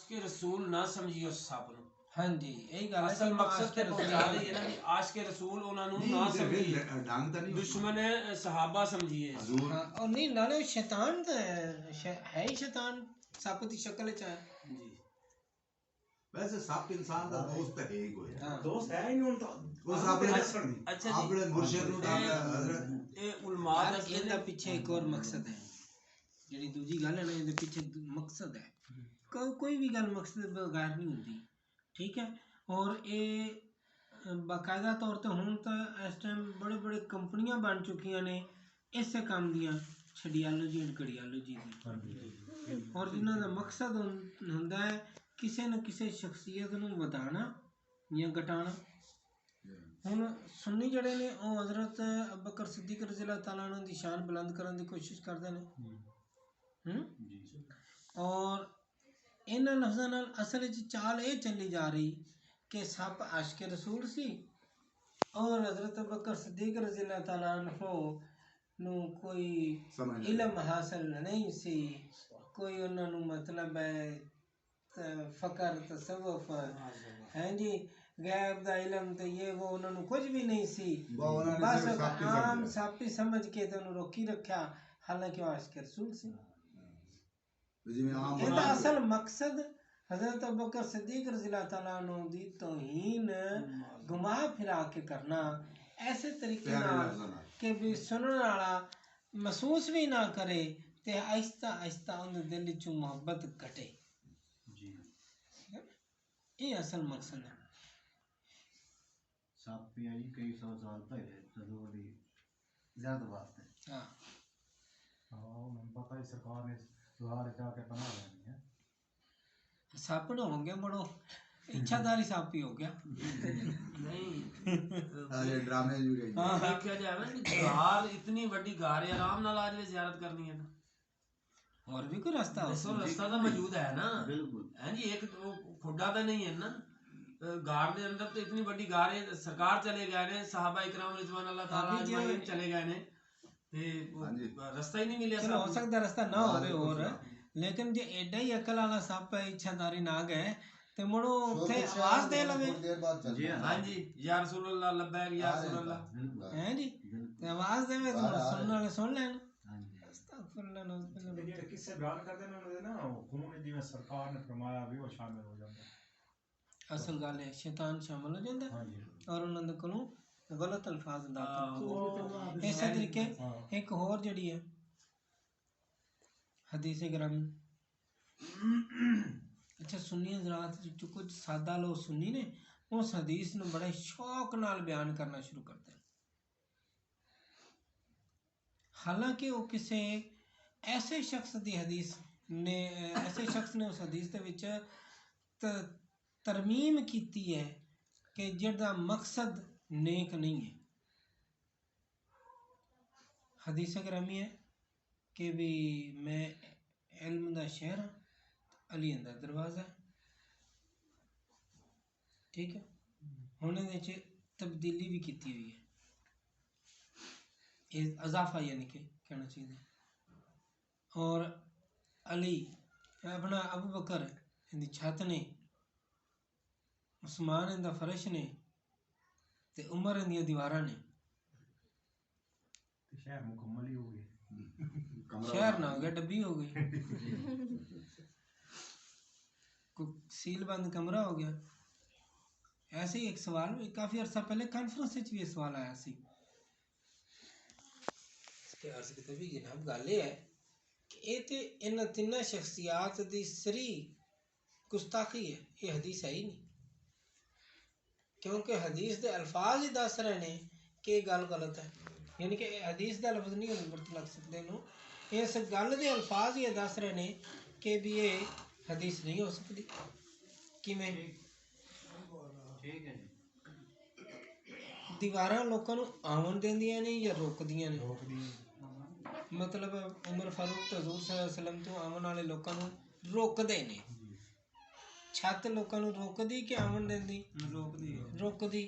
के रसूल ना समझियो सप नु। हाँ जी यही गल है असल मकसद ते पहुंचा रही है ना कि आज के रसूल उन्होंने ना समझिए दुश्मन सहाबा समझिए। हाँ और नहीं नाले शैतान तो है ही शैतान सप की शक्ल च है जी। वैसे सप इंसान का दोस्त है ही कोई दोस्त है ही नहीं तो उस अपने अच्छा जी अपने मुर्शिद नु हजरत ए उलमा यार दसदे इनका ने पीछे एक और मकसद है ਜਿਹੜੀ ਦੂਜੀ ਗੱਲ ਹੈ ਨਾ ਇਹਦੇ ਪਿੱਛੇ ਮਕਸਦ ਹੈ ਕੋਈ ਵੀ ਗੱਲ ਮਕਸਦ ਬਗੈਰ ਨਹੀਂ ਹੁੰਦੀ ਠੀਕ ਹੈ ਔਰ ਇਹ ਬਾਕਾਇਦਾ ਤੌਰ ਤੇ ਹੁਣ ਤਾਂ ਇਸ ਟਾਈਮ ਬੜੇ ਬੜੇ ਕੰਪਨੀਆਂ ਬਣ ਚੁੱਕੀਆਂ ਨੇ ਇਸੇ ਕੰਮ ਦੀਆਂ ਛੜੀਆਲੋਜੀ ਐਂਡ ਕੜੀਆਲੋਜੀ ਦੀ ਔਰ ਜਿਨ੍ਹਾਂ ਦਾ ਮਕਸਦ ਹੁੰਦਾ ਹੈ ਕਿਸੇ ਨਾ ਕਿਸੇ ਸ਼ਖਸੀਅਤ ਨੂੰ ਵਧਾਉਣਾ ਜਾਂ ਘਟਾਉਣਾ ਹੁਣ ਸੁन्नी ਜਿਹੜੇ ਨੇ ਉਹ ਹਜ਼ਰਤ ਅਬੂ ਬਕਰ ਸਿੱਦੀਕ ਰਜ਼ੀ ਅੱਲਾਹ ਤਾਲਾ अन्हु ਦੀ ਸ਼ਾਨ ਬੁਲੰਦ ਕਰਨ ਦੀ ਕੋਸ਼ਿਸ਼ ਕਰਦੇ ਨੇ और इन्हां लफ्ज़ां नाल असल च चाल ये चली जा रही कि सप आशिक रसूल सी और हज़रत अबू बकर सिद्दीक रज़ी अल्लाह तआला अन्हु नु कोई इल्म हासिल नहीं सी कोई उन्हां नु मतलब है फ़कर तसव्वुफ हैं जी गैब दा इल्म ते ये वो उन्हां नु कुछ भी नहीं सी बस आम सप ही समझ के ते उन्हें रोकी रखा हालांकि वो आशिक रसूल सी ਇਹਦਾ ਅਸਲ ਮਕਸਦ हज़रत अबू बकर सिद्दीक रज़ी अल्लाह तआला अन्हु दी तौहीन घुमा फिरा के करना ऐसे तरीके नाल कि भी सुनने वाला महसूस भी ना करे ते आहिस्ता आहिस्ता उनके दिल चों मोहब्बत घटे जी ये असल मकसद है सप भी आई कई सौ साल पहले जरूर दी ज्यादा बात है हां मैं पता है सरकार ने द्वार जाके बना लेनी है सप न हो गया बड़ो इच्छाधारी सप ही हो गया नहीं ये ड्रामे भी गई हाँ देखा जाए ना कि गार इतनी बड़ी गार है आराम नाल आज भी ज़ियारत करनी है ना और भी कोई रास्ता हो सो रास्ता तो मौजूद है ना बिल्कुल हैं जी एक वो खुदा तो नहीं है ना गार के अंदर तो इतनी बड़ी गार है सरकार चले गए ने सहाबा इकराम रिजवान अल्लाह ताला अजमाइन चले गए ने ते रास्ता ही नहीं मिला चलो हो सकता रास्ता ना होवे और लेकिन जे एडा ही अकल वाला सप है इच्छाधारी ना गए ते मुड़ो उथे आवाज दे लवे जी हां जी या रसूल अल्लाह लब्बैक या रसूल अल्लाह हैं जी ते आवाज देवे तो सुनने वाले सुन लेन हां जी अस्तगफिरुल्लाह नौज़ ये किससे बयान करते हैं उन्होंने ना खून जिवें सरकार ने फरमाया भी वो शामिल हो जाता असल गल है शैतान शामिल हो जाता हां जी और उन्हां दे कोलों गलत अल्फाज अदा करते इस तरीके एक होर जड़ी है हदीस ग्रामी अच्छा सुन्नी हज़रात जो कुछ सादा लोग सुन्नी ने उस हदीस ਨੂੰ बड़े शौक नाल बयान करना शुरू करते हैं हालांकि वो किसी ऐसे शख्स दी हदीस ने ऐसे शख्स ने उस हदीस दे विच तरमीम कीती है कि जिहदा मकसद नेक नहीं है हदीस ग्रामी है कि भी मैं इल्म दा शहर हाँ अली दा दरवाज़ा ठीक है हुण इहदे च तब्दीली भी की हुई है ये अजाफा यानी कि कहना चाहिए और अली अपना अबू बकर इहदी छत ने उस्मान इहदा फर्श ने ते उमर इहदियां दीवारां ने शहर मुकम्मल ही हो गई शहर ना हो गया डब्बी हो गई कोई सील बंद कमरा हो गया ऐसे ही एक सवाल काफ़ी अरसा पहले कॉन्फ्रेंस भी ये सवाल आया सी इसके अर्ज की भी जनाब गल ये है कि ये तो इन तिना शख्सियात दी सरी गुस्ताखी है ये हदीस है ही नहीं क्योंकि हदीस दे अल्फाज ही दस रहे ने कि गल गलत है यानी कि हदीस का लफ्ज़ नहीं वरत लग सकते नो इस गल के अल्फाज ही दस रहे ने कि भी ये हदीस नहीं हो सकती किवें ठीक है दीवारां लोकां नूं आवन देंदियां ने या रोकदियां ने रोक दी मतलब उमर फारूक तो हजूर सल्लल्लाहु अलैहि वसल्लम तो आवन वाले लोकां नूं रोकदे ने छत लोकां नूं रोकदी कि आवन देंदी रोकदी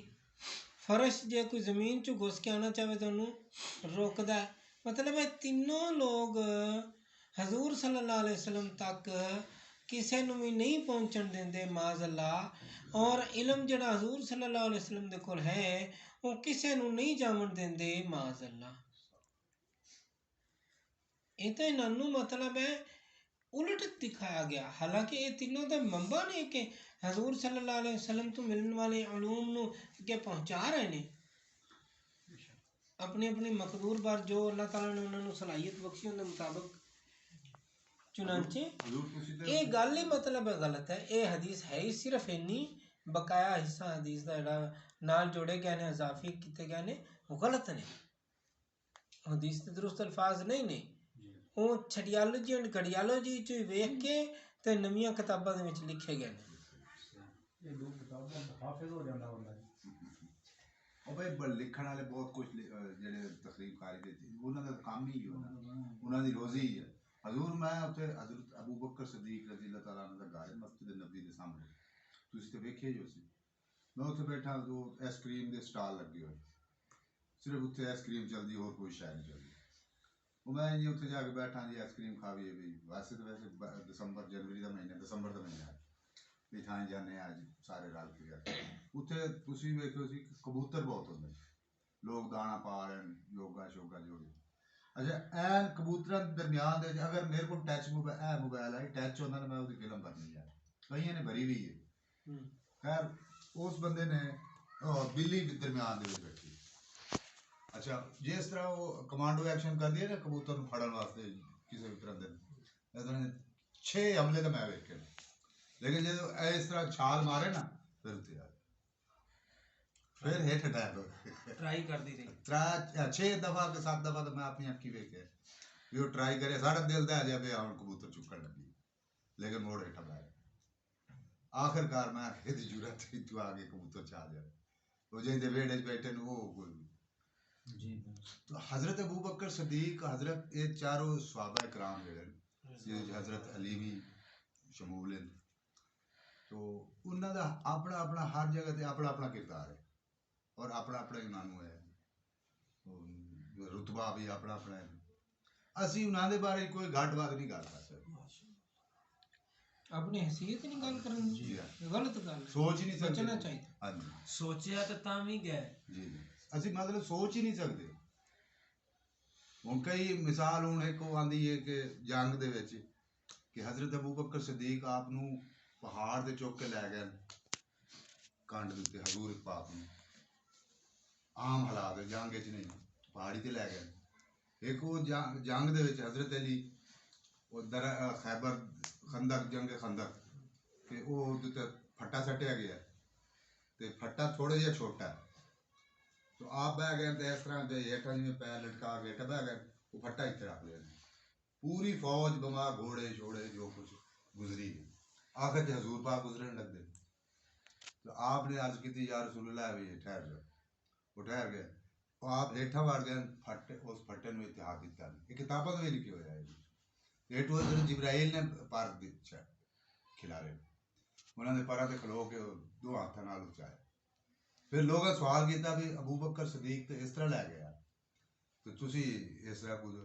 फर्श जे कोई ज़मीन चो घुस के आना चाहे तो उन्होंने रोकदा है मतलब है तीनों लोग हजूर सल्लल्लाहु अलैहि वसल्लम तक ਕਿਸੇ ਨੂੰ ਵੀ ਨਹੀਂ ਪਹੁੰਚਣ ਦਿੰਦੇ ਮਾਜ਼ ਅੱਲਾ। ਔਰ ਇਲਮ ਜਿਹੜਾ ਹਜ਼ੂਰ ਸੱਲੱਲਾਹੁ ਅਲੈहि ਵਸੱਲਮ ਦੇ ਕੋਲ ਹੈ ਉਹ ਕਿਸੇ ਨੂੰ ਨਹੀਂ ਜਾਵਣ ਦਿੰਦੇ ਮਾਜ਼ ਅੱਲਾ। ਇਹ ਤਾਂ ਇਹਨਾਂ ਨੂੰ ਮਤਲਬ ਹੈ ਉਲਟ ਦਿਖਾਇਆ ਗਿਆ। ਹਾਲਾਂਕਿ ਇਹ ਤਿੰਨੋਂ ਦੇ ਮੰਬਾ ਨੇ ਕਿ ਹਜ਼ੂਰ ਸੱਲੱਲਾਹੁ ਅਲੈहि ਵਸੱਲਮ ਤੋਂ ਮਿਲਣ ਵਾਲੇ ਉਲੂਮ ਨੂੰ ਅੱਗੇ ਪਹੁੰਚਾ ਰਹੇ ਨੇ ਆਪਣੀ ਆਪਣੀ ਮਕਦੂਰ ਬਾਰ ਜੋ ਅੱਲਾਹ ਤਾਲਾ ਨੇ ਉਹਨਾਂ ਨੂੰ ਸਲਾਹੀਅਤ ਬਖਸ਼ੀ ਉਹਦੇ ਮੁਤਾਬਕ। ਚੁਨਾਂਚੇ ਇਹ ਗੱਲ ਹੀ ਮਤਲਬ ਗਲਤ ਹੈ। ਇਹ ਹਦੀਸ ਹੈ ਹੀ ਸਿਰਫ ਇੰਨੀ, ਬਕਾਇਆ ਹਿੱਸਾ ਹਦੀਸ ਦਾ ਜਿਹੜਾ ਨਾਲ ਜੋੜੇ ਗਏ ਨੇ ਇਜ਼ਾਫੀ ਕੀਤੇ ਗਏ ਨੇ ਉਹ ਗਲਤ ਨੇ। ਹਦੀਸ ਦੇ ਦਰੁਸਤ ਅਲਫਾਜ਼ ਨਹੀਂ ਨੇ, ਉਹ ਛੜਿਆਲੋਜੀ ਐਂਡ ਘੜਿਆਲੋਜੀ ਚ ਵੇਖ ਕੇ ਤੇ ਨਵੀਆਂ ਕਿਤਾਬਾਂ ਦੇ ਵਿੱਚ ਲਿਖੇ ਗਏ ਨੇ। ਇਹ ਦੋ ਕਿਤਾਬਾਂ ਹਾਫਿਜ਼ ਹੋ ਜਾਂਦਾ ਹੁੰਦਾ ਹੈ। ਉਹ ਬਈ ਲਿਖਣ ਵਾਲੇ ਬਹੁਤ ਕੁਝ ਜਿਹੜੇ ਤਕਰੀਬ ਕਾਰੀ ਦੇ ਉਹਨਾਂ ਦਾ ਕੰਮ ਹੀ ਉਹਨਾਂ ਦੀ ਰੋਜ਼ੀ ਹੀ ਹੈ। ਹਜ਼ੂਰ ਮੈਂ ਉੱਥੇ ਹਜ਼ਰਤ ਅਬੂ ਬਕਰ ਸਦੀਕ ਰਜ਼ੀ ਅੱਲਾਹ ਤਾਲਾ ਦਾ ਘਰ ਹੈ ਮਸਜਿਦ ਨਬੀ ਦੇ ਸਾਹਮਣੇ, ਤੁਸੀਂ ਤਾਂ ਵੇਖਿਆ ਹੀ ਸੀ। ਮੈਂ ਉੱਥੇ ਬੈਠਾ ਜੋ ਆਈਸਕ੍ਰੀਮ ਦੇ ਸਟਾਲ ਲੱਗੇ ਹੋਏ, ਸਿਰਫ ਉੱਥੇ ਆਈਸਕ੍ਰੀਮ ਚੱਲਦੀ, ਹੋਰ ਕੋਈ ਸ਼ੈ ਨਹੀਂ ਚੱਲਦੀ। ਉਹ ਮੈਂ ਜੀ ਉੱਥੇ ਜਾ ਕੇ ਬੈਠਾ ਜੀ ਆਈਸਕ੍ਰੀਮ ਖਾਵੀਏ ਵੀ ਵੈਸੇ ਦਸੰਬਰ ਜਨਵਰੀ ਦਾ ਮਹੀਨਾ, ਦਸੰਬਰ ਦਾ ਮਹੀਨਾ ਵੀ ਥਾਂ ਜਾਂਦੇ ਅੱਜ ਸਾਰੇ ਰਲ ਕੇ। ਉੱਥੇ ਤੁਸੀਂ ਵੇਖਿਓ ਸੀ ਕਬੂਤਰ ਬਹੁਤ ਹੁੰਦੇ, ਲੋਕ ਦਾਣਾ ਪਾ ਰਹੇ ਨੇ, ਯੋਗਾ ਸ਼ੋਗਾ ਜੋ ਵੀ। ਅੱਛਾ ਐਨ ਕਬੂਤਰਾਂ ਦੇ ਦਰਮਿਆਨ ਦੇ ਅਗਰ ਮੇਰੇ ਕੋਲ ਟੱਚ ਮੋਬਾਈਲ ਹੈ ਟੱਚ ਹੁੰਦਾ ਨਾ ਮੈਂ ਉਹਦੀ ਫਿਲਮ ਭਰਨੀ ਹੈ, ਕਈਆਂ ਨੇ ਭਰੀ ਵੀ ਹੈ। ਖੈਰ ਉਸ ਬੰਦੇ ਨੇ ਬਿੱਲੀ ਦਰਮਿਆਨ ਦੇ ਵਿੱਚ ਬੈਠੀ। ਅੱਛਾ ਜਿਸ ਤਰ੍ਹਾਂ ਉਹ ਕਮਾਂਡੋ ਐਕਸ਼ਨ ਕਰਦੀ ਹੈ ਨਾ ਕਬੂਤਰ ਨੂੰ ਫੜਨ ਵਾਸਤੇ ਕਿਸੇ ਵੀ ਤਰ੍ਹਾਂ ਦੇ, ਇਸ 6 ਹਮਲੇ ਤਾਂ ਮੈਂ ਵੇਖੇ, ਲੇਕਿਨ ਜਦੋਂ ਇਸ ਤਰ੍ਹਾਂ ਛਾਲ ਮਾਰੇ ਨਾ ਫਿਰ ਉੱਤੇ ਆ फिर हेठ अटैक ट्राई करती रही 6 दफा के 7 दफा तो मैं अपनी अखी वेखे भी वो ट्राई करे साढ़ा दिल दा जा पे हुन कबूतर चुकन लगी, लेकिन मोड़ हेठा पाया। आखिरकार मैं एदी जरूरत थी तू आगे कबूतर चा जा वो जेंदे वेड़े बैठे न वो कोई जी। तो हजरत अबू बकर सदीक हजरत ये चारों सहाबा कराम जेड़े हजरत अली भी शमूल हैं, तो उन्हां दा अपना अपना हर जगह ते अपना अपना किरदार है और अपना अपना उन्होंने है रुतबा भी अपना अपना है। असी उन्होंने बारे कोई घट बात नहीं कर सकते, अपनी हैसियत नहीं गल करन जी, गलत गल सोच ही नहीं सकते, बचना चाहिए। हां जी सोचिया तो तां भी गए जी जी असी मतलब सोच ही नहीं सकते। हुन कई मिसाल हुन एक आंदी है कि जंग दे विच कि हजरत अबू बकर सदीक आप नू पहाड़ ते चुक के लै गए कंड दे उत्ते हजूर पाक नू आम हालात जंग च नहीं पहाड़ी ते लै गए। एक वो जंग दे विच हजरत अली वो खैबर खंदक जंग खंदक ते वो उत्ते फट्टा सट्टिया गया ते फट्टा थोड़ा जिहा छोटा तो आप बह गए तो इस तरह हेठा जिवें पैर लटका के हेठा बह गए वो फट्टा इत्थे रख लिया। पूरी फौज बमार घोड़े छोड़े जो कुछ गुजरी आखिर ते हजूर पाक गुजरन लग गए। तो आपने अर्ज की या रसूलुल्लाह भी ठहर जाओ, वो ठहर गए और आप हेठा वाड़ गए फट उस फट्टे में इतिहास दिता ये किताबों में लिखे हुए है हेठ वो जिब्राइल ने पर खिलारे उन्होंने परा ते खलो के दो हाथों नाल उचाए। फिर लोगों सवाल किया भी अबू बकर सदीक तो इस तरह लै गया तो तुसी इस तरह कुछ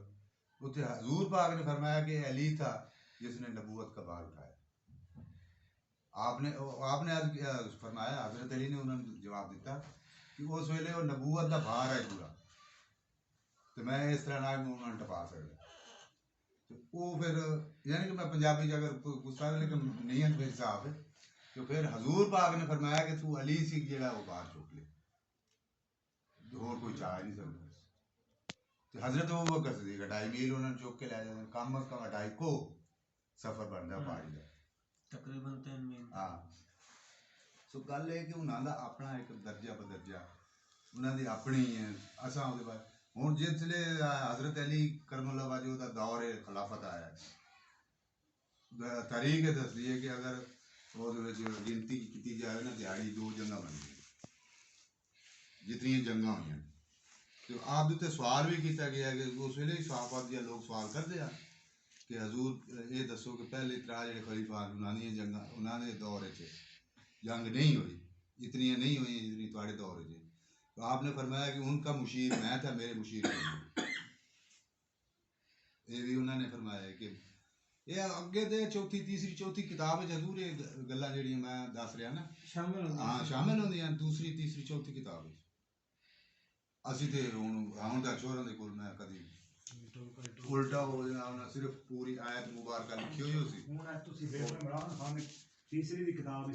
उत्थे हजूर पाक ने फरमाया कि अली था जिसने नबूवत का भार उठाया। आपने आज फरमाया हजरत अली ने उन्होंने जवाब दिता कि उस वेले वो नबूवत का भार है पूरा तो मैं इस तरह ना उन्होंने टपा सकता। तो वो फिर यानी कि मैं पंजाबी अगर गुस्सा लेकिन नीयत में हिसाब है तो फिर हजूर पाक ने फरमाया कि तू अली सी जेड़ा वो बाहर चुक ले होर कोई चाह नहीं सकता। तो हजरत अबू बकर सदीक 2.5 मील उन्होंने चुक के लै जाते कम अज कम 2.5 को सफर बनता पहाड़ी का तकरीबन 3 मील। हाँ सो गल है कि उन्हों का अपना एक दर्जा बदर्जा उन्होंने अपनी है असा उसके बाद हूँ जिसले हजरत अली करमुल्लाह वाजू का दौर है खिलाफत आया तारीख दसदी है कि अगर वो गिनती की जाए ना दिहाड़ी 2 जंगा बन गई जितनी जंगा हुई तो आप उत्ते सवाल भी किया गया कि उस वे सहाबा दियां लोग सवाल करते हैं कि हजूर ये दसो कि पहले 3 जो खलीफा उन्होंने जंगा उन्होंने दौर जंग नहीं हुई इतनी नहीं हुई जितनी थोड़े दौर च। तो आपने फरमाया कि उनका मुशीर मैं था मेरे मुशीर ये भी उन्होंने फरमाया कि ਇਹ ਅੱਗੇ ਦੇ ਚੌਥੀ ਤੀਸਰੀ ਚੌਥੀ ਕਿਤਾਬ ਵਿੱਚ ਜ਼ਰੂਰ ਇਹ ਗੱਲਾਂ ਜਿਹੜੀਆਂ ਮੈਂ ਦੱਸ ਰਿਹਾ ਨਾ ਸ਼ਾਮਿਲ ਹੁੰਦੇ ਹਾਂ ਸ਼ਾਮਿਲ ਹੁੰਦੀਆਂ ਦੂਸਰੀ ਤੀਸਰੀ ਚੌਥੀ ਕਿਤਾਬ ਵਿੱਚ। ਅਸੀਂ ਤੇ ਹੁਣ ਦਾ ਚੋਰਾਂ ਦੇ ਕੋਲ ਮੈਂ ਕਦੀ ਉਲਟਾ ਹੋ ਜਾਣਾ ਉਹਨਾਂ ਸਿਰਫ ਪੂਰੀ ਆਇਤ ਮੁਬਾਰਕਾ ਲਿਖੀ ਹੋਈ ਸੀ। ਹੁਣ ਤੁਸੀਂ ਵੇਖ ਇਮਰਾਨ ਖਾਨ ਨੇ ਤੀਸਰੀ ਦੀ ਕਿਤਾਬ